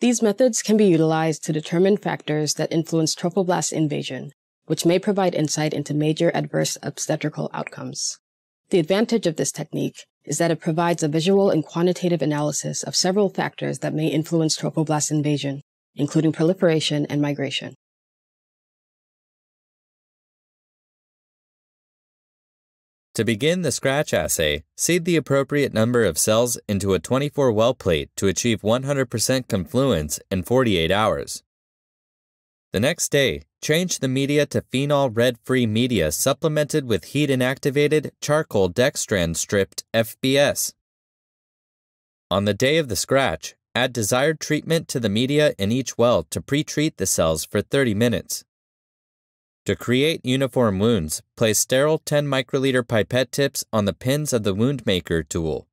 These methods can be utilized to determine factors that influence trophoblast invasion, which may provide insight into major adverse obstetrical outcomes. The advantage of this technique is that it provides a visual and quantitative analysis of several factors that may influence trophoblast invasion, including proliferation and migration. To begin the scratch assay, seed the appropriate number of cells into a 24-well plate to achieve 100% confluence in 48 hours. The next day, change the media to phenol red-free media supplemented with heat-inactivated charcoal dextran-stripped FBS. On the day of the scratch, add desired treatment to the media in each well to pre-treat the cells for 30 minutes. To create uniform wounds, place sterile 10 microliter pipette tips on the pins of the wound maker tool.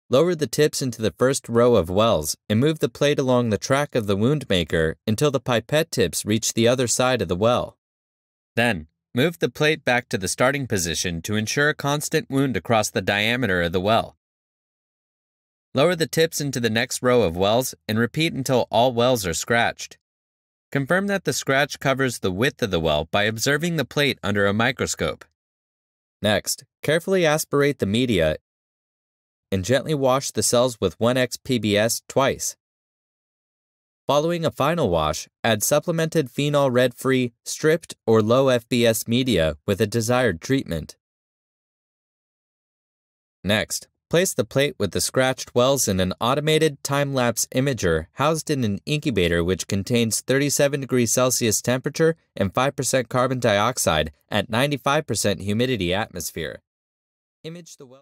Lower the tips into the first row of wells and move the plate along the track of the wound maker until the pipette tips reach the other side of the well. Then, move the plate back to the starting position to ensure a constant wound across the diameter of the well. Lower the tips into the next row of wells and repeat until all wells are scratched. Confirm that the scratch covers the width of the well by observing the plate under a microscope. Next, carefully aspirate the media and gently wash the cells with 1x PBS twice. Following a final wash, add supplemented phenol red-free, stripped, or low FBS media with a desired treatment. Next, place the plate with the scratched wells in an automated time-lapse imager housed in an incubator which contains 37 degrees Celsius temperature and 5% carbon dioxide at 95% humidity atmosphere. Image the well.